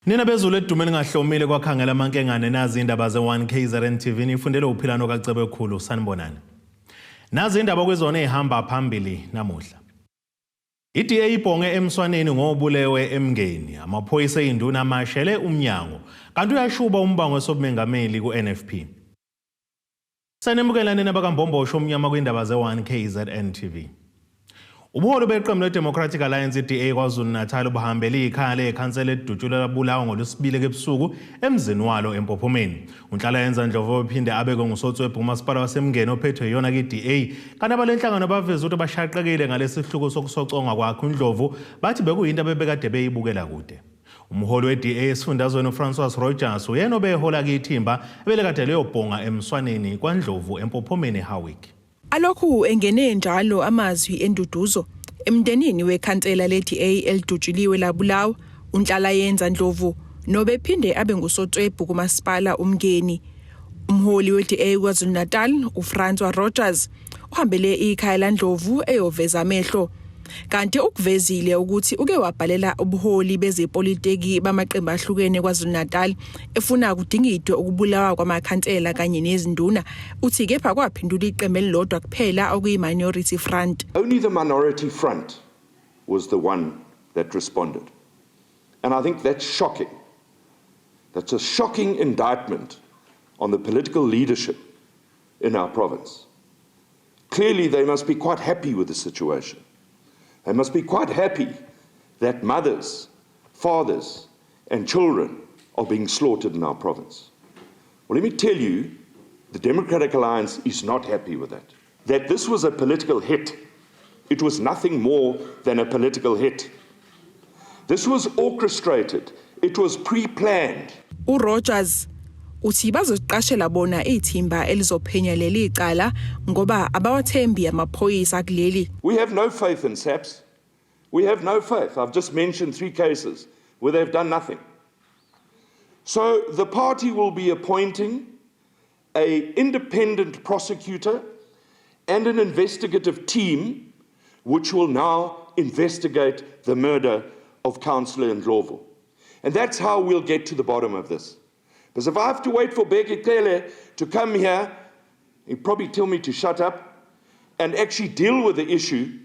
Nina bezulu edumeni ngahlomile kwakhangela amankengane nazi indaba ze1KZNTV ifundele uphilano kaCebe khulu sanibonani. Nazi indaba kwezona ehamba phambili namuhla. IDA ibhonge emswaneni ngobulewe emngeni. Amaphoyisa induna Amashele UMNYANGO kanti uyashuba umbango wesobumengameli kuNFP. Sanemukelane nabakambhombosho omnyama kwindaba ze1KZNTV. Ubuholo beqembu le-Democratic Alliance IDA KwaZulu-Natal ubuhambele ikhaya lekhansela edutshulelwa Bulawa ngolwesibili kebusuku emzini walo eMpophomeni. Unhlalayenza Ndlovu uphinde abeke ngusotswebhu umasipala wasemngeni ophethwe yona kwi-DA kanti abalenhlangano baveza ukuthi bashaqekile ngalesihluku sokusocongwa kwakhe uNdlovu bathi bekuyinto abebekade beyibukela kude. Umholi we-DA esifundazweni uFrancois Rogers uyena obehola kithimba ebelekade leyobhonga emswaneni kwaNdlovu eMpophomeni Hawick. Alokhu engene njalo amazwi enduduzo emndenini wekhansela le-DA elidutshuliwe laBulawa unhlalayenza Ndlovu nobephinde abe ngusotswebhu kumasipala umngeni. Umholi we-DA KwaZulu-Natal uFrancois Rogers uhambele ikhaya laNdlovu eyoveza amehlo kanti ukuvezile ukuthi uke wabhalela ubuholi bezepolitiki bamaqembu ahlukene KwaZulu-Natal efuna kudingidwe ukubulawa kwamakhansela kanye nezinduna uthi kepha kwaphindula iqembu elilodwa kuphela okuyi-minority front. Only the minority front was the one that responded. And I think that's shocking. That's a shocking indictment on the political leadership in our province. Clearly they must be quite happy with the situation. They must be quite happy that mothers, fathers, and children are being slaughtered in our province. Well, let me tell you, the Democratic Alliance is not happy with that. That this was a political hit. It was nothing more than a political hit. This was orchestrated. It was pre-planned. uRogers uthi bazoqashela bona ithimba elizophenya leli icala ngoba abawathembi amaphoyisa kuleli. We have no faith in SAPS. We have no faith. I've just mentioned 3 cases where they've done nothing. So the party will be appointing an independent prosecutor and an investigative team which will now investigate the murder of Councillor Ndlovu. And that's how we'll get to the bottom of this. Because if I have to wait for Bheki Cele to come here, he'll probably tell me to shut up and actually deal with the issue,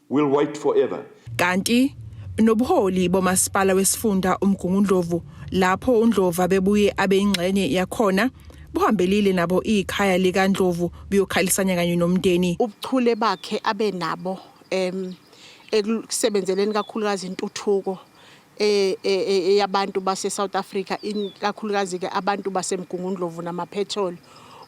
we'll wait forever. Kanti nobuholi bomasipala wesifunda uMgungundlovu lapho uNdlovu abebuye abe ingxenye yakhona buhambelile nabo ikhaya likaNdlovu biyokhalisana kanye nomndeni. Ubuchule bakhe abe nabo ekusebenzeleni kakhulukazi intuthuko yabantu base South Africa kakhulukazi ke abantu baseMgungundlovu namaphetholo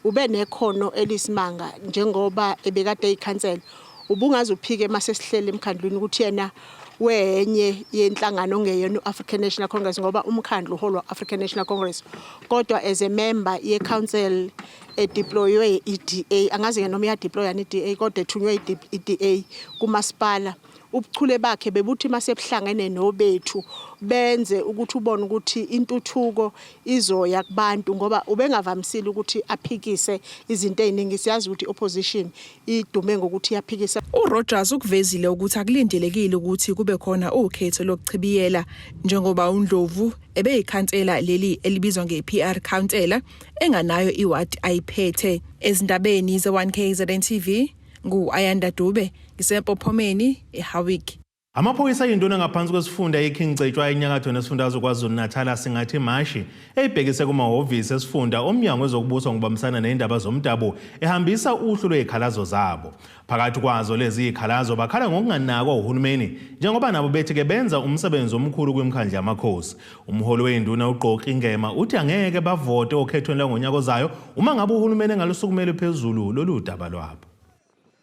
ube nekhono elisimanga njengoba ebekade ikhansela ubungaze uphike mase sihlele emkhandlweni ukuthi yena wenye yenhlangano ngeyona African National Congress ngoba umkhandlu uholwa African National Congress kodwa as a member ye council deploywe iDA angazi ke noma ya deploy ani iDA kodwa ethunywe iDA kumasipala. Ubuchule bakhe bebuthi mase buhlangene nobethu benze ukuthi ubone ukuthi intuthuko izoya kubantu ngoba ubengavamisile ukuthi aphikise izinto eziningi siyazi ukuthi opposition idume ngokuthi yaphikisa. uRogers ukuvezile ukuthi akulindelekile ukuthi kube khona ukhetho lokuchibiyela njengoba uNdlovu ebeyikhansela leli elibizwa ngePR councillor enganayo iward ayiphethe. Ezindabeni ze1KZNTV ngu-Ayanda Dube ngiseMpophomeni eHawick. Amaphoyisa induna ngaphansi kwesifunda iKing Cetshwa enyakatho nesifundazwe KwaZulu-Natal singathi mashi ebhekise kumahhovisi esifunda omnyango wezokubuswa ngokubambisana nezindaba zomdabu ehambisa uhlu lwezikhalazo zabo. Phakathi kwazo lezi izikhalazo bakhala ngokunganakwa uhulumeni njengoba nabo bethi ke benza umsebenzi omkhulu kwimkhandla yamakhosi. Umholi weinduna uGqoki Ngema uthi angeke bavote okhethweni langonyaka ozayo uma ngabe uhulumeni engalusukumele phezulu lolu daba lwabo.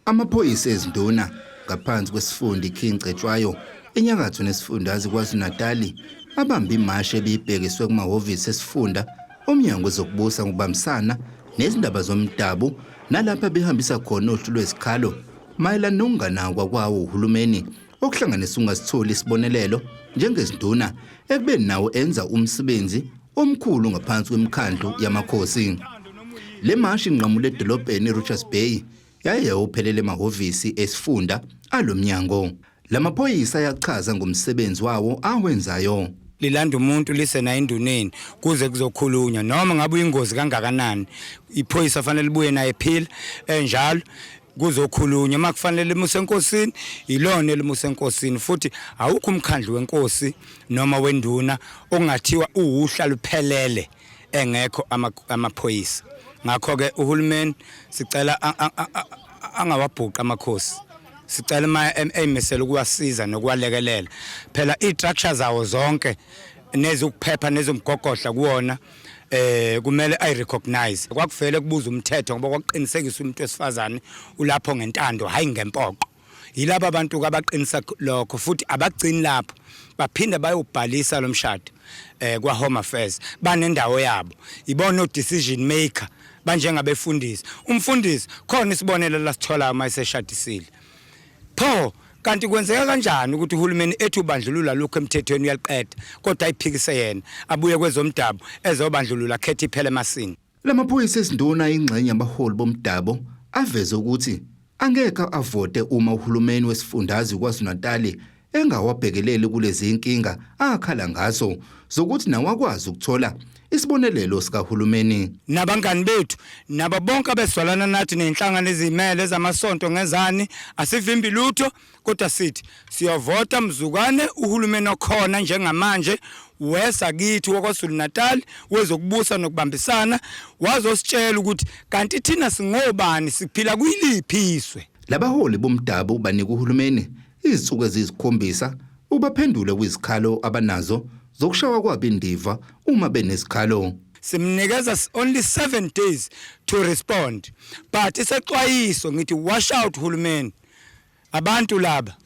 Amaphoyisa ezinduna ngaphansi kwesifunda iKing Cetshwayo enyakatho nesifundazwe KwaZulu-Natal abambe imashi ebibhekiswe kumahhovisi esifunda omnyango wezokubusa ngokubambisana nezindaba zomdabu nalapha behambisa khona uhlu lwezikhalo mayelana nokunganakwa kwawo uhulumeni okuhlanganisa ungasitholi isibonelelo njengezinduna ekubeni nawo enza umsebenzi omkhulu ngaphansi kwemkhandlu yamakhosi. Le mashi inqamule edolobheni eRichards Bay yaye uphelele emahhovisi esifunda alomnyango. Lamaphoyisa ayachaza ngomsebenzi wawo awenzayo. lilanda umuntu lisena enduneni kuze kuzokhulunywa noma ngabe uyingozi kangakanani iphoyisa fanele libuye naye ephila enjalo kuzokhulunywa makufanele limuse enkosini ilona elimuse enkosini futhi awukho umkhandlu wenkosi noma wenduna ongathiwa uhla luphelele engekho amaphoyisa ngakho ke uhulumeni sicela angawabhuqa amakhosi sicela emesela ukuwasiza nokwalekelela phela istructures zawo zonke nezokuphepha nezomgogodla kuona kumele ay recognize kwakuvele kubuza umthetho ngoba kwaqinisekisa umuntu wesifazane ulapho ngentando hayi ngempoko yilabo abantu abaqinisa lokho futhi abagcini lapho baphinda bayobhalisa lomshado kwa Home Affairs banendawo yabo ibona no decision maker banjengabefundisi umfundisi khona isibonelo lasithola uma iseshadisile pho kanti kwenzeka kanjani ukuthi uhulumeni ethi ubandlulula lokho emthethweni uyaliqeda kodwa ayiphikise yena abuye kwezomdabu ezobandlulula khetha iphele emasini lamaphoyisa esinduna ingxenye yabaholi bomdabu aveze ukuthi angeke avote uma uhulumeni wesifundazwe kwaZulu-Natal engawabhekeleli kulezi inkinga akhala ngazo zokuthi nawakwazi ukuthola isibonelelo sikahulumeni nabangani bethu nabo bonke abeswalana nathi nenhlangano ezimele zamasonto ngezani asivimbi lutho kodwa sithi siyovota mzukwane uhulumeni okhona njengamanje wesakithi wakwaZulu-Natal wezokubusa nokubambisana wazositshela ukuthi kanti thina singobani siphila kuyiliphiswe labaholi bomdabu banika uhulumeni izinsuku ezizikhombisa ubaphendule kwizikhalo abanazo zokushawa kwabindiva uma benesikhalo simnikeza only 7 days to respond but isexwayiso ngithi wash out hulumeni abantu laba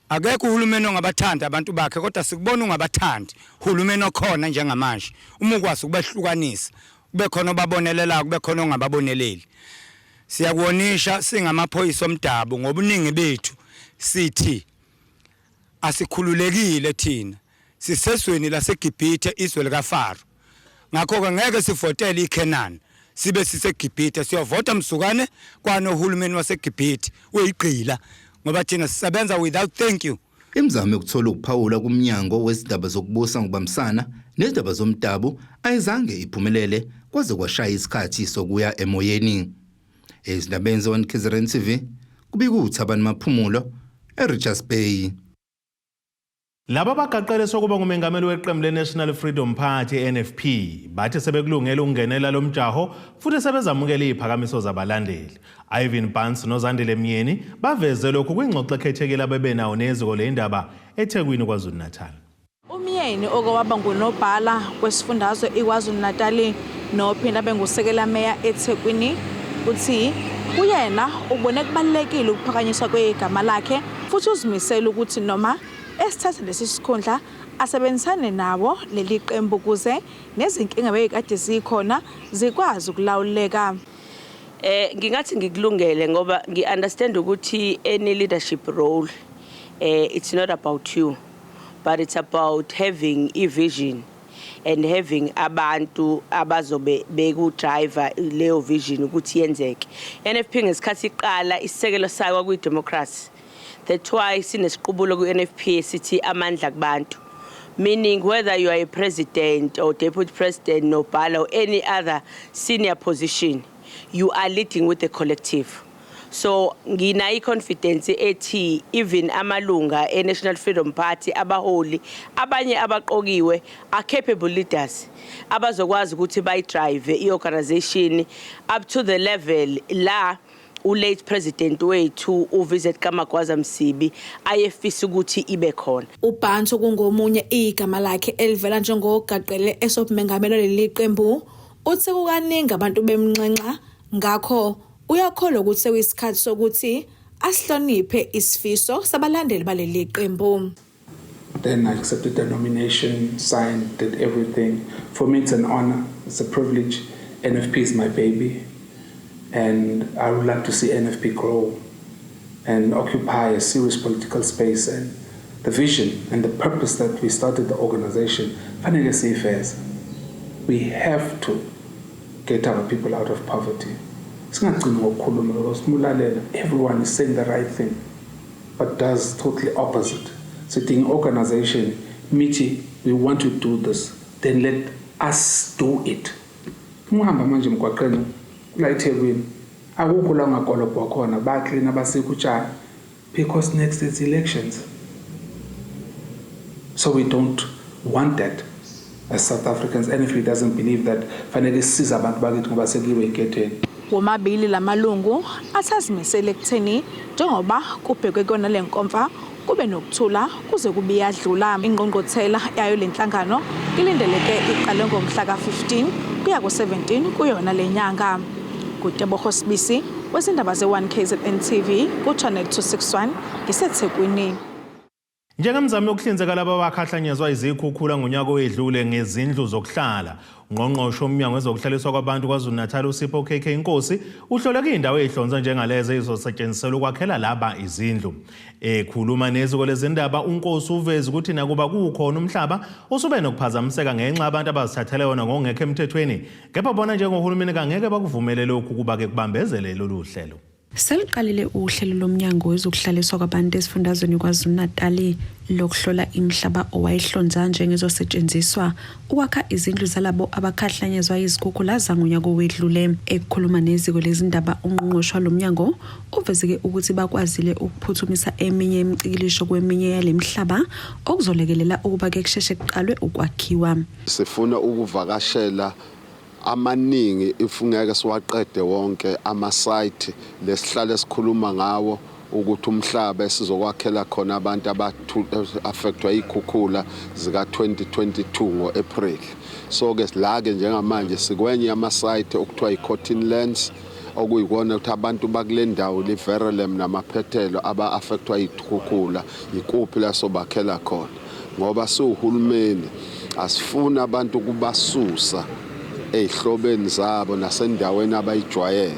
akekho uhulumeni ongabathanda abantu bakhe kodwa sikubona ungabathandi hulumeni okhona njengamanje uma ukwazi ukubahlukanisa kube khona obabonelela kube khona ongababoneleli siyakuonisha singamaphoyisa omdabu ngobuningi bethu sithi asikhululekile thina sisesweni laseGibhithe izwe likaFaro ngakho ke ngeke sivotele iKenani sibe siseGibhithe siyovota msukane kwanohulumeni waseGibhithe uyigqila ngoba thina sisebenza without thank you imizamo yokuthola ukuphawula kumnyango wezindaba zokubusa ngokubambisana nezindaba zomdabu ayizange iphumelele kwaze kwashaya isikhathi sokuya emoyeni ezindabeni ze1KZNTV kubikuthi abantu maphumulo eRichards Bay Laba bagaqele sokuba ngumengameli weqembu leNational Freedom Party NFP bathi sebekulungela ukungenela lomjaho futhi sebezamukela iziphakamiso zabalandeli. Ivan Pants noZandile Myeni baveze lokhu kwingxoxo ekhethekile abebenawo neziko leindaba eThekwini kwaZulu-Natal. Umyeni okwaba ngunobhala kwesifundazwe iKwaZulu-Natal nophinda bengusekela meya eThekwini uthi uyena ubone kubalekile ukuphakanyiswa kwegama lakhe futhi uzimisela ukuthi noma esithatha lesi sikhundla asebenzisane nabo leli qembu ukuze nezinkinga bekade zikhona zikwazi ukulawuleka. Ngingathi ngikulungele ngoba ngiunderstand ukuthi any leadership role it's not about you but it's about having a vision and having abantu abazobe beku driver leyo vision ukuthi yenzeke. NFP ngesikhathi iqala isisekelo sayo kwi democracy. That's why sinesiqubulo ku NFP sithi amandla kubantu, meaning whether you are a president or deputy president nobhala or any other senior position, you are leading with the collective. So ngina confidence ethi even amalunga eNational Freedom Party abaholi abanye abaqokiwe are capable leaders abazokwazi ukuthi bayidrive iorganization up to the level la late president wethu uvisit kaMagwaza Msibi ayefisa ukuthi ibe khona. Ubhantu kungomunye igama lakhe elivela njengogaqele esobumengamelo leli qembu uthi kukaningi abantu bemnxenxa ngakho uyakholwa ukuthi seyisikhathi sokuthi asihloniphe isifiso sabalandeli baleli qembu. Then I accepted the nomination, signed, did everything. For me it's an honor, it's a privilege. NFP is my baby. And I would like to see NFP grow and occupy a serious political space, and the vision and the purpose that we started the organization, Fanele Affairs. We have to get our people out of poverty. Everyone is saying the right thing, but does totally opposite. Sitting organization, miti we want to do this, then let us do it. Muhamba manje mgwaqeni la eThekwini akukho la ngakolobha khona baclean abasekutshana because next is elections. So we don't want that as South Africans, and if he doesn't believe that fanele siza abantu bakithi ngoba sekuyiwe igetheni. Womabili lamalungu athazimisele ekutheni njengoba kubhekwe kona lenkomfa kube nokuthula kuze kube yadlula. Ingqongqothela yayo lenhlangano ilindeleke iqale ngomhla ka-15 kuya ku-17 kuyona lenyanga. Kuteboho Sibisi wezindaba ze1KZNTV ku-Channel 261 ngiseThekwini. Njengamzamo yokuhlinzeka laba abakhahlanyezwa izikhukhula ngonyaka owedlule ngezindlu zokuhlala, uNgqongqoshe woMnyango wezokuhlaliswa kwabantu KwaZulu-Natal uSipho KK Nkosi uhloleke indawo ezihlonzwa njengalezi ezosetshenziselwa ukwakhela laba izindlu. Ekhuluma neziko lezindaba uNkosi uveza ukuthi nakuba kukhona umhlaba osube nokuphazamiseka ngenxa abantu abazithathele wona ngokungekho emthethweni, kepha bona njengohulumeni kangeke bakuvumele lokhu kuba ke kubambezele lolu hlelo. Seliqalile uhlelo lomnyango wezokuhlaliswa kwabantu esifundazweni KwaZulu-Natal lokuhlola imhlaba owayihlonza njengezosetshenziswa ukwakha izindlu zalabo abakhahlanyezwa izikhukhula zangonyaka owedlule. Ekhuluma neziko lezindaba uNgqongqoshe lomnyango uvezeke ukuthi bakwazile ukuphuthumisa eminye imicikilisho kweminye yalemhlaba okuzolekelela ukuba ke kusheshe kuqalwe ukwakhiwa. Sifuna ukuvakashela amaningi ifungeke siwaqede wonke ama-site lesihlale sikhuluma ngawo ukuthi umhlaba esizokwakhela khona abantu affectwa ikhukhula zika 2022 ngo-April. So ke silake njengamanje sikwenye ama-site okuthiwa i-Cotton Lands okuyikona ukuthi abantu bakule ndawo liVerelem namaphethelo aba-affectwa ikhukhula ikuphi la sobakhela khona, ngoba siwuhulumeni asifuna abantu kubasusa ezihlobeni zabo nasendaweni abayijwayele.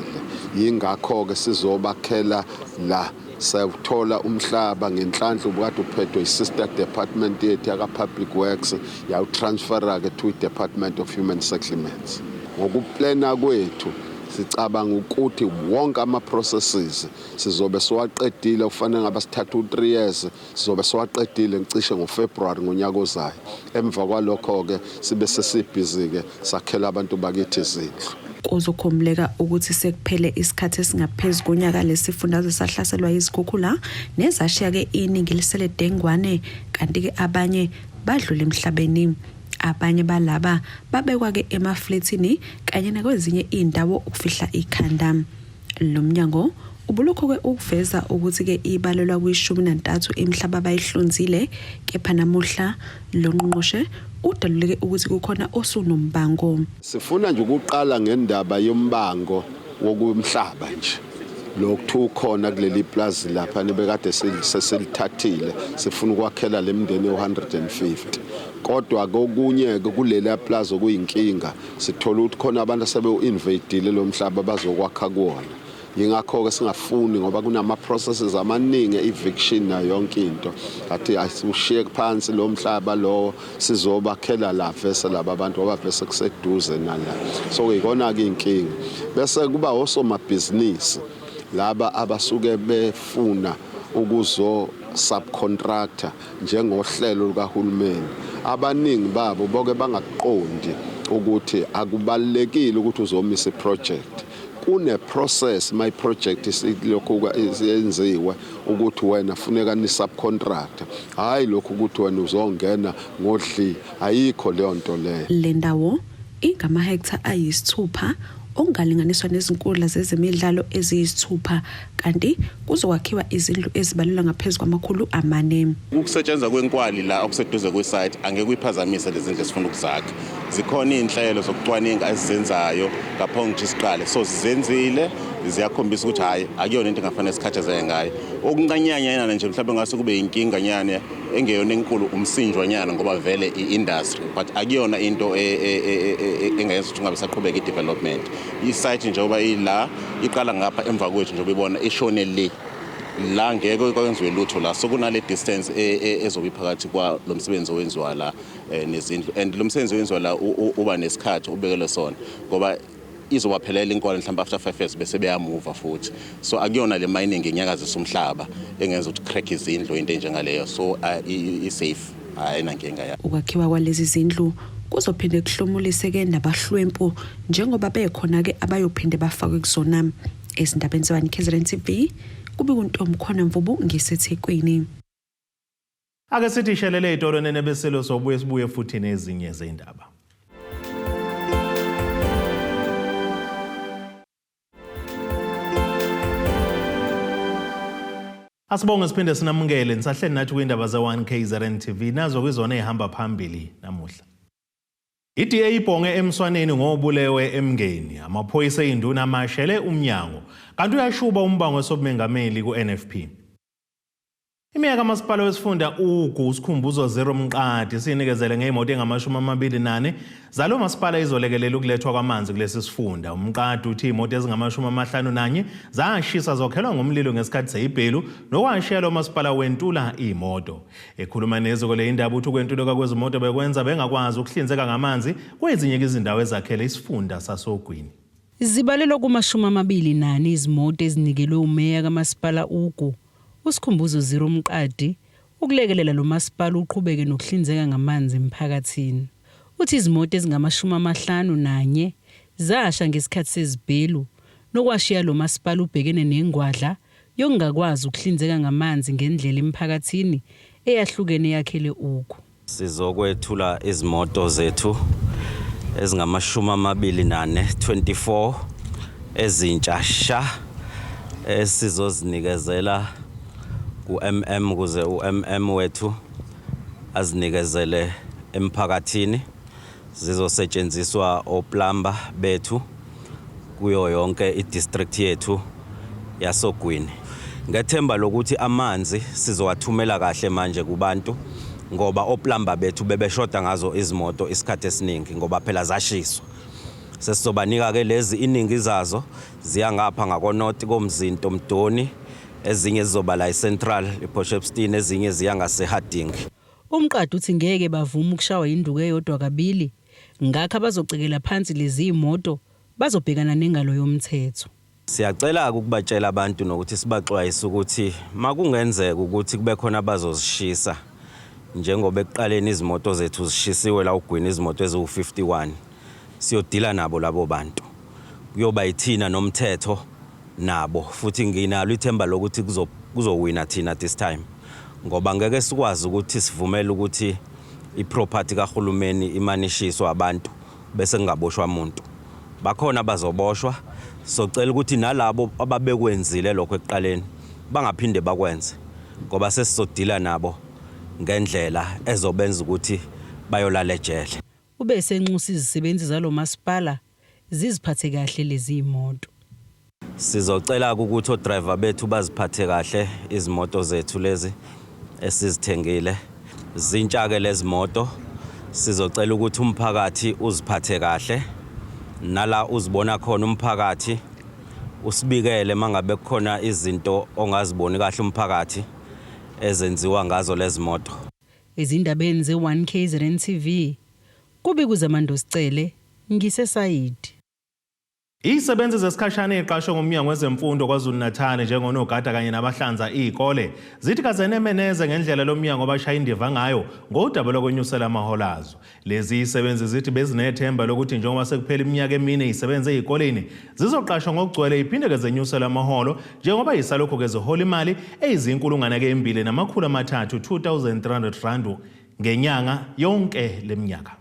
Yingakho ke sizobakhela la sayuthola umhlaba ngenhlanhla ubukade uphethwe i-sister department yethu yaka Public Works yawutransfera ke to Department of Human Settlements. Ngokuplana kwethu sicabanga ukuthi wonke ama-processes sizobe siwaqedile kufanele ngaba sithatha u3 years sizobe siwaqedile ngicishe ngoFebruary ngonyaka ozayo. Emva kwalokho ke sibe sesibhizi ke sakhela abantu bakithi izindlu. Kuzokhomleka ukuthi sekuphele isikhathi esingaphezulu konyaka lesifundazwe sahlaselwa izikhukhula nezashiya ke iningi lisele dengwane, kanti ke abanye badlula emhlabeni. Abanye balaba babekwa ke emafletini kanye nakwezinye indawo ukufihla ikhanda. Lo mnyango ubulokho ke ukuveza ukuthi ke ibalelwa kwi-13 imhlaba abayihlonzile, kepha namuhla lo Ngqongqoshe udaluleke ukuthi kukhona osunombango. Sifuna nje ukuqala ngendaba yombango wokumhlaba nje. Lokhu khona kuleli plaza lapha nebekade sesilithathile sifuna ukwakhela lemndeni u150. Kodwa kokunye kulela plaza okuyinkinga sithola ukuthi khona abantu asebe-invadile lo mhlaba bazokwakha kuwona. Yingakho ke singafuni ngoba kunama processes amaningi eviction na yonke into. Athi asishiye phansi lo mhlaba lo sizobakhela la vese laba abantu abavese kuseduze nala. So ikona ke inkinga. Bese kuba osomabhizinisi laba abasuke befuna ukuzo subcontractor njengohlelo lukahulumeni. Abaningi babo boke bangaqondi ukuthi akubalekile ukuthi uzomisa iproject. Kune process my project isilokho iyenziwe ukuthi wena funeka ni subcontractor, hayi lokho ukuthi wena uzongena ngodli, ayikho leyo nto leyo. Le ndawo ingama-hectare ayisithupha ongalinganiswa nezinkundla zezemidlalo eziyisithupha, kanti kuzokwakhiwa izindlu ezibalelwa ngaphezulu kwama400. Ukusetshenzwa kwenkwali la okuseduze kwesite angeke kuyiphazamise lezi zinto esifuna ukuzakha. Zikhona inhlelo zokucwaninga esizenzayo ngaphambi isiqale, so sizenzile ziyakhombisa ukuthi hayi akuyona into engafanele sikhathazeke ngayo. Okuncanyanyana nje mhlawumbe ngase kube inkinga nyane engeyona enkulu umsinjwanyana ngoba vele i-industry, but akuyona into engayenza ukuthi ungabe saqhubeka i-development. I-site njengoba ila iqala ngapha emva kwethu njengoba ibona ishone le la ngeke kwenziwe lutho la, so kunale distance ezobe phakathi kwa lo msebenzi owenziwa la nezindlu, and lo msebenzi owenziwa la uba nesikhathi ubekele sona ngoba izowaphelela inkwala mhlawumbe after 5 years bese beyamuva futhi. So akuyona le mining ngenyakazisa umhlaba engenza ukuthi crack izindlu into enjengaleyo, so i-safe ayinankinga ya. Ukwakhiwa kwalezi zindlu kuzophinde kuhlomuliseke nabahlwempu njengoba bekhona ke abayophinde bafakwe kuzona. Ezindabeni ze-1KZNTV kube uNtombi khona Mvubu ngiseThekwini. Ake sithi shelele itolo nenebeselo sobuye sibuye futhi nezinye zeindaba. Asibonge siphinde sinamukele nisahleli nathi kwindaba ze-1KZNTV nazo kwizona ehamba phambili namuhla. IDA ibhonge emswaneni Ngobulewe.Amaphoyisa induna Amashele UMNYANGO kanti uyashuba umbango wesobumengameli ku-NFP. Iminyaka masipala wesifunda usikhumbuzo 0 Mqadi sinikezele ngeimoto engama-24 zalo masipala izolekelela ukulethwa kwamanzi kulesi sifunda. Umqadi uthi imoto ezingama-51 zashisa zokhelwa ngomlilo ngesikhathi seyibhelu nokwashiyelwa masipala wentula imoto. Ekhuluma neziko le indaba uthi ukwentuleka kwezimoto bekwenza bengakwazi ukuhlinzeka ngamanzi kwezinye izindawo ezakhele isifunda sasogwini. Zibalelwa kuma-24 izimoto ezinikelwe umeya kamasipala usikhumbuzo 0 Mqadi ukulekelela lo masipala uqhubeke nokuhlinzeka ngamanzi emphakathini. Uthi izimoto ezingama-51 zasha ngesikhathi sezibhelu nokwashiya lo masipala ubhekene nengwadla yokungakwazi ukuhlinzeka ngamanzi ngendlela emphakathini eyahlukene yakhele Sizokwethula izimoto zethu ezingama-24 24 ezintsha sha esizozinikezela ku-MM kuze u-MM wethu azinikezele emphakathini. Zizosetshenziswa oplumber bethu kuyo yonke i-district yethu yasogwini. Ngethemba lokuthi amanzi sizowathumela kahle manje kubantu ngoba oplumber bethu bebeshoda ngazo izimoto isikhathi esiningi ngoba phela zashiswa. Sesizobanika ke lezi iningi zazo ziya ngapha ngakonoti komzinto Mdoni, ezinye zizoba la eCentral ePortshepstone, ezinye ziya ngaseHarding. Umqadi uthi ngeke bavuma ukushawa induku eyodwa kabili ngakho abazocekela phansi lezi imoto bazobhekana nengalo yomthetho. Siyacela ukubatshela abantu nokuthi sibaxwayise ukuthi makungenzeka ukuthi kube khona abazozishisa njengoba ekuqaleni izimoto zethu zishisiwe la ugwini izimoto eziwu-51. Siyodila nabo labo bantu. Kuyoba yithina nomthetho nabo futhi nginalo ithemba lokuthi kuzowina thina this time. Ngoba ngeke sikwazi ukuthi sivumele ukuthi iproperty kahulumeni imanishiswa abantu bese kungaboshwa umuntu. Bakhona abazoboshwa, socela ukuthi nalabo ababekwenzile lokho ekuqaleni bangaphinde bakwenze ngoba sesizodila nabo ngendlela ezobenza ukuthi bayolala ejele. Ubese enxusa izisebenzi zalo masipala ziziphathe kahle lezi imoto. Sizocela ukuthi odriver bethu baziphathe kahle izimoto zethu lezi esizithengile. Zintsha ke lezi moto. Sizocela ukuthi umphakathi uziphathe kahle. Nala uzibona khona umphakathi usibikele mangabe kukhona izinto ongaziboni kahle umphakathi ezenziwa ngazo lezi moto. Ezindabeni ze-1KZNTV kubi kuzamando sicele ngisesayidi. Izisebenzi zesikhashana eziqashwe ngumnyango wezemfundo KwaZulu-Natal njengonogada kanye nabahlanza izikole zithi kazenemeneze ngendlela lomnyango abashaya indiva ngayo ngodaba lokwenyusela amaholo azo. Lezi izisebenzi zithi bezinethemba lokuthi njengoba sekuphela iminyaka emine izisebenze ezikoleni zizoqashwa ngokugcwele iphinde kezenyusela amaholo njengoba yisalokho kezihola imali eyizi-1,200 2,300 ngenyanga yonke leminyaka.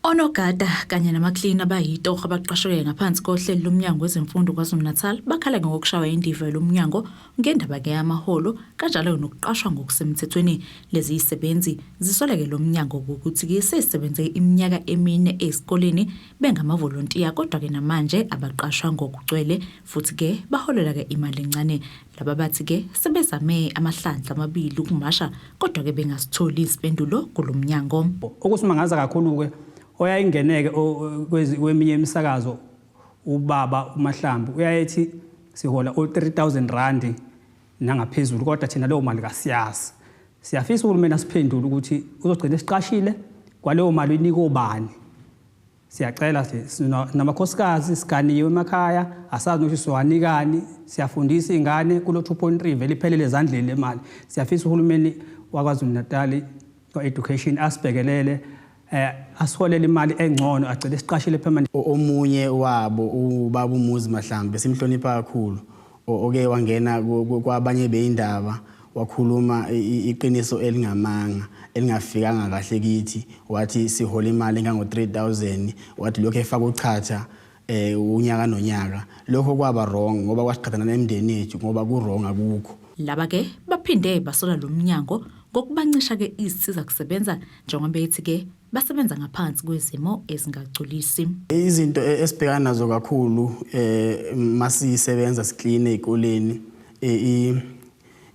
Onogada kanye namaklini abayitoho abaqashwe ngaphansi kohlelo lomnyango wezemfundo KwaZulu-Natal bakhala ngokushawa indiva lomnyango ngendaba ke yamaholo kanjalo nokuqashwa ngokusemthethweni. Lezi izisebenzi zisoleke lomnyango ukuthi ke sesebenze iminyaka emine esikoleni bengamavolontiya kodwa ke namanje abaqashwa ngokugcwele futhi ke baholela ke imali encane. Laba bathi ke sebezame amahlandla amabili ukumasha kodwa ke bengasitholi izipendulo kulomnyango. Okusimangaza kakhulu ke oyayingeneke kweminye imisakazo ubaba uMahlambu uyayethi sihola 3000 rand nangaphezulu kodwa thina leyo mali kasiyazi. Siyafisa uhulumeni asiphendule ukuthi uzogcina esiqashile kwaleyo mali inika obani. Siyacela namakhosikazi siganiwe emakhaya asazi ukuthi siwanikani siyafundisa ingane kulo 2.3 vele iphelele ezandleni le mali. Siyafisa uhulumeni waKwaZulu-Natal education asibhekelele asiholele imali engcono acele isiqashile permanent. Omunye wabo ubaba uMuzi Mahlambe simhlonipha kakhulu oke wangena kwabanye beindaba wakhuluma iqiniso elingamanga elingafikanga kahle kithi wathi sihola imali engango 3000 wathi lokho efaka uchatha unyaka nonyaka lokho kwaba wrong ngoba kwasiqhathana nemndeni yethu ngoba ku wrong akukho. Laba ke baphinde basola lo mnyango ngokubancisha ke izisiza kusebenza njengoba bethi ke basebenza ngaphansi kwezimo ezingagculisi. Izinto esibhekana nazo kakhulu masisebenza sikline ezikoleni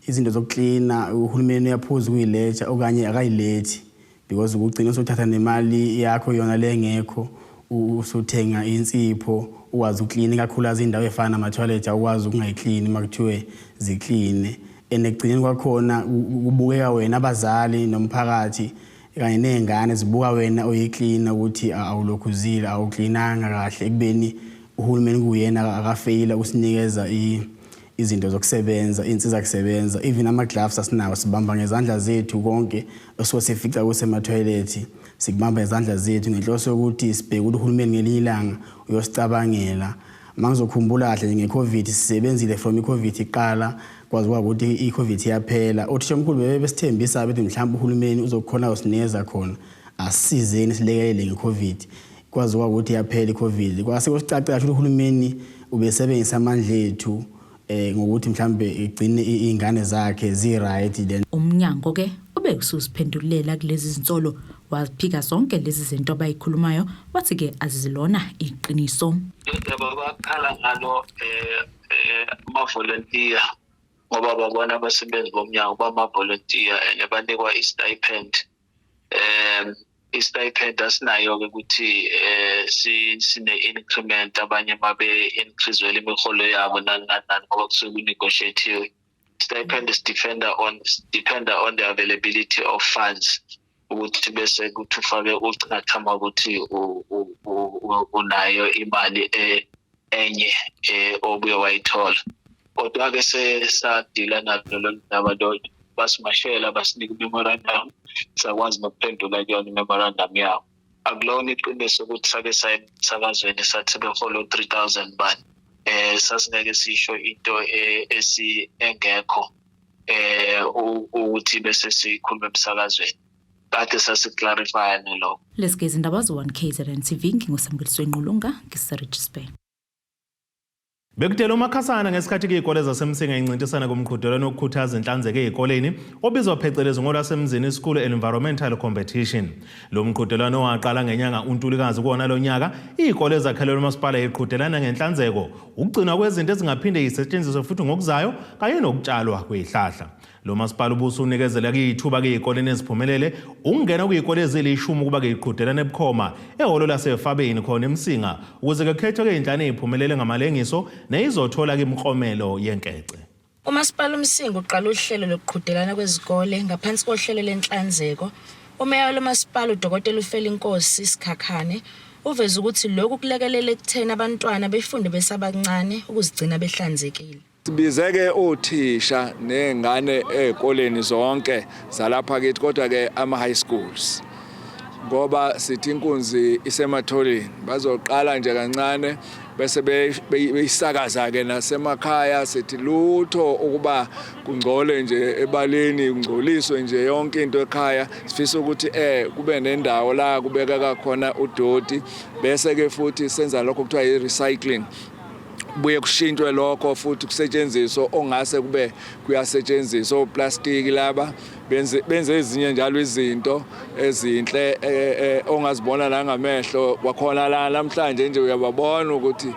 izinto zokuklina uhulumeni uyaphuza ukuyiletha okanye akayilethi because ukugcina usuthatha nemali yakho yona lengekho usuthenga insipho uwazi uklini kakhulu indawo efana nama toilet awuwazi ukungayiklini makuthiwe zikline enekugcineni kwakhona kubukeka wena abazali nomphakathi kanye nezingane zibuka wena oyiklina ukuthi awulokhuzile awuklinanga kahle ekubeni uhulumeni kuyena akafeyila usinikeza izinto zokusebenza insiza kusebenza even ama gloves asinawo sibamba ngezandla zethu konke ososifica kusema toilet sikubamba ngezandla zethu ngenhloso yokuthi sibheke ukuthi uhulumeni ngelinye ilanga uyosicabangela mangizokhumbula kahle ngeCovid sisebenzile from iCovid iqala kwaziwa ukuthi iCovid yaphela othisha omkhulu bebesithembisa bethi mhlawumbe uhulumeni uzokhona usinikeza khona asizeni silekelele ngeCovid kwaziwa ukuthi yaphela iCovid kwase kusicacela ukuthi uhulumeni ubesebenzisa amandla ethu ngokuthi mhlambe igcine izingane zakhe zi right then. Umnyango ke ube ususiphendulela kulezi zinsolo waphika zonke lezi zinto abayikhulumayo wathi ke azizilona iqiniso. Bakhala ngalo ama volunteer ngoba babona abasebenzi bomnyango bama volunteer and banikwa i-stipend. I-stipend asinayo ke ukuthi sine increment abanye mabe increase wele imiholo yabo nani ngoba kusuke negotiate. Stipend is depend on the availability of funds ukuthi bese kuthi ufake uchathama ukuthi unayo imali enye obuye wayithola. Kodwa ke sadila nalo ndaba basimashela basinika memorandum sakwazi nokuphendula kuyona memorandum yawo. Akulona iqiniso ukuthi sake sakazweni sathi behola 3000 bani sasingeke sisho into engekho ukuthi bese sikhuluma emsakazweni kade sasiclarify nalo. Lesigezi indaba zo1KZNTV nginguSambuliswe Nqulunga ngiseRichards Bay. Bekutela umakhasana ngesikhathi izikole zasemsinga incintisana kumqhudelwano wokukhuthaza inhlanzeko ezikoleni obizwa phecelezi ngolwasemzini School Environmental Competition. Lo mqhudelwano waqala ngenyanga uNtulikazi kuwona lo nyaka izikole zakhelelwe umasipala eqhudelana ngenhlanzeko ukugcinwa kwezinto ezingaphinde isetshenziswe futhi ngokuzayo kanye nokutshalwa kwezihlahla. Lo masipala ubusunikezela kuyithuba kuyizikole neziphumelele ungena kuyizikole ezilishumi kuba kuyiqhudelana ebukhoma ehholo laseFabeni khona eMsinga ukuze kukhethwe inhlane eziphumelele ngamalengiso neyizothola imiklomelo yenkece. Umasipala uMsinga uqala uhlelo lokuqhudelana kwezikole ngaphansi kohlelo lenhlanzeko. Umeya lomasipala uDokotela uFelinkosi Sikhakhane uveza ukuthi lokhu kulekelele ekuthena abantwana befunde besabancane ukuzigcina behlanzekile. Sibizeke othisha nengane ezikoleni zonke zalapha kithi kodwa ke ama high schools ngoba sithi inkunzi isematholeni bazoqala nje kancane bese beyisakaza ke nasemakhaya sithi lutho ukuba kungcole nje ebaleni kungcoliswe nje yonke into ekhaya sifisa ukuthi kube nendawo la kubeka khona udoti bese ke futhi senza lokho kuthiwa i-recycling buye kushintshwe lokho futhi kusetshenziswa ongase kube kuyasetshenziswa oplastic laba benze ezinye njalo izinto ezinhle ongazibona la ngamehlo bakhona la namhlanje nje uyababona ukuthi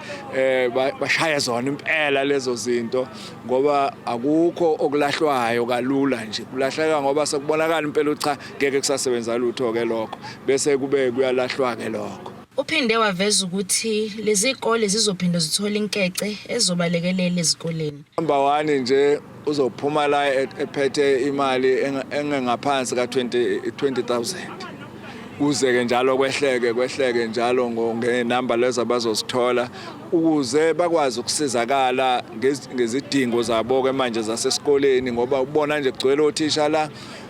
bashaya zona impela lezo zinto ngoba akukho okulahlwayo kalula nje kulahleka ngoba sekubonakala impela cha ngeke kusasebenza lutho ke lokho bese kube kuyalahlwa ke lokho. Uphinde waveza ukuthi lezi izikole zizophinda zithola inkece ezobalekelela ezikoleni. Number 1 nje uzophuma la ephethe imali engengaphansi ka 20000 kuze ke njalo kwehleke njalo ngenamba lezo abazosithola ukuze bakwazi ukusizakala ngezidingo zabo ke manje zasesikoleni ngoba ubona nje kugcwele othisha la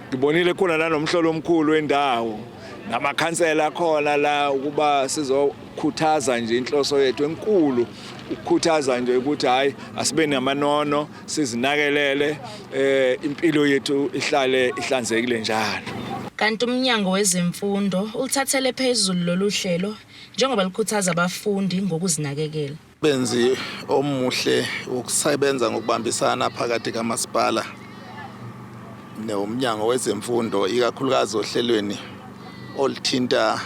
ngibonile khona nanomhlolo omkhulu wendawo namakhansela khona la ukuba sizokhuthaza nje inhloso yethu enkulu ukukhuthaza nje ukuthi hayi asibe namanono sizinakelele impilo yethu ihlale ihlanzekile njalo. Kanti umnyango wezemfundo ulithathele phezulu lolu hlelo njengoba likhuthaza abafundi ngokuzinakekela. Benzi omuhle ukusebenza ngokubambisana phakathi kamasipala nomnyango wezemfundo ikakhulukazi ohlelweni olithinta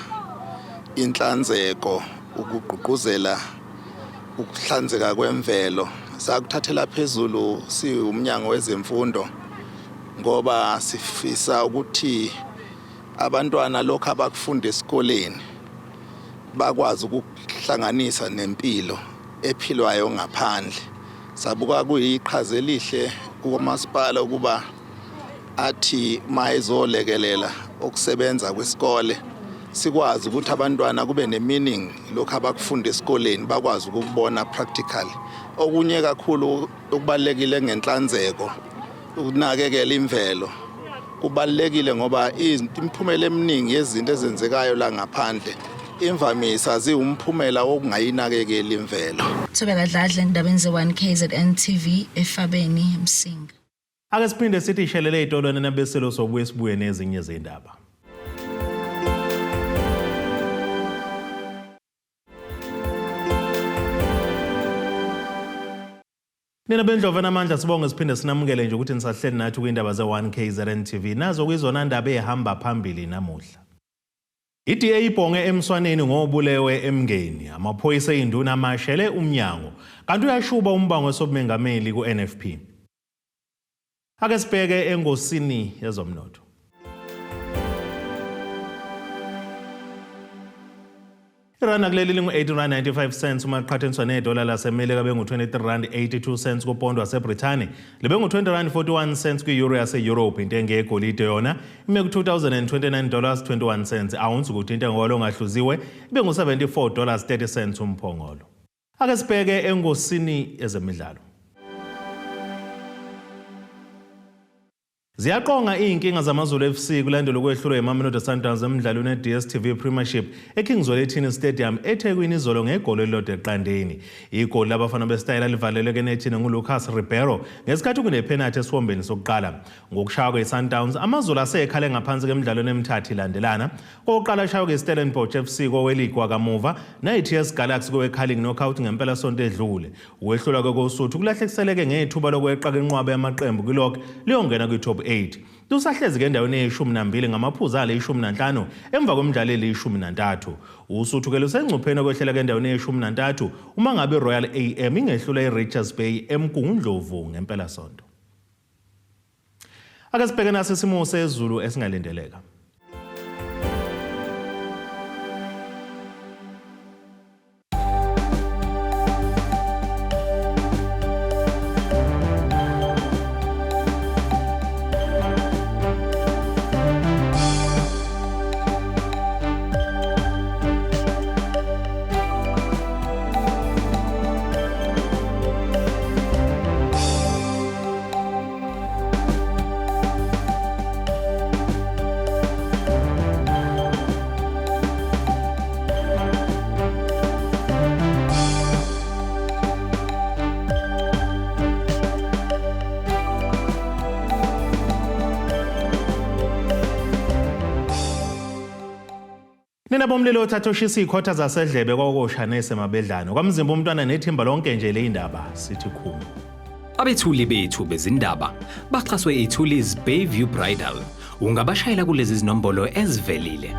inhlanzeko ukugqugquzela ukuhlanzeka kwemvelo. Sakuthathela phezulu siwumnyango wezemfundo ngoba sifisa ukuthi abantwana lokho abakufunda esikoleni bakwazi ukuhlanganisa nempilo ephilwayo ngaphandle. Sabuka kuyiqhaza elihle kumasipala ukuba athi mayezolekelela ukusebenza kwesikole sikwazi ukuthi abantwana kube ne-meaning lokho abakufunda esikoleni bakwazi ukubona practically. Okunye kakhulu okubalekile ngenhlanzeko ukunakekela imvelo kubalekile ngoba imiphumela eminingi yezinto ezenzekayo la ngaphandle imvamisa ziwumphumela wokungayinakekeli imvelo. Thobeka Dladla endabeni ze1KZNTV eFabeni Msinga. Ake siphinde sithi ishelele itolwane nabeselo sobuye sibuye nezinye zindaba. Nina bendlova namandla sibonge siphinde sinamukele nje ukuthi nisahleli nathi kwindaba ze1KZNTV nazo kuyizona ndaba ehamba phambili namuhla. IDA ibhonge emswaneni ngobulewe emngeni amaphoyisa eyinduna Amashele UMNYANGO kanti uyashuba umbango wesobumengameli ku-NFP. Ake sibheke engosini yezomnotho. Iranda kuleli lingu-18.95 uma liqhathaniswa nedola laseMelika bengu-23.82 kupondo waseBrithani libe ngu-20.41 kwi-euro yase-Europe. Intengo yegolide yona ime ku$2,029.21 ounce ukuthi intengo yalo ngahluziwe ibe ngu$74.30 umphongolo. Ake sibheke engosini yezemidlalo. Ziyaqonga inkinga zamaZulu FC kulandela ukwehlulwa eMamelodi Sundowns emidlalweni DStv Premiership eKingswell Stadium eThekwini izolo ngegoli elilodwa eqandeni. Igoli labafana besitayela livalelwe kenethini nguLucas Ribeiro ngesikhathi kunepenalty esiwombeni sokuqala. Ngokushaya kweSundowns amaZulu asekhale ngaphansi kemidlalweni emithathu ilandelana. Kokuqala shaya kweStellenbosch FC koweligi wakamuva nayiTS Galaxy kowekhaling knockout ngempela sonto edlule. Ukwehlulwa kweKosuthu kulahlekiseleke ngethuba lokweqa kwenqwaba yamaqembu kulokho liyongena kwi-top 8. Tusahlezi endaweni ye-12 ngamaphuzu ale-15 emva kwemidlalo eli-13. Usuthu ke lusengcupheni kwehlela endaweni ye-13 uma ngabe iRoyal AM ingehlula iRichards Bay eMgungundlovu ngempela sonto. Ake sibheke naso isimo sezulu esingalindeleka. Nina bomlilo uthatha ushisa ikhotha zasedlebe kwakosha nesemabedlano kwamzimba umntwana nethimba lonke nje le indaba sithi khulu. Abethuli bethu bezindaba baxhaswe iThulis Bayview Bridal. Ungabashayela kulezi zinombolo ezivelile.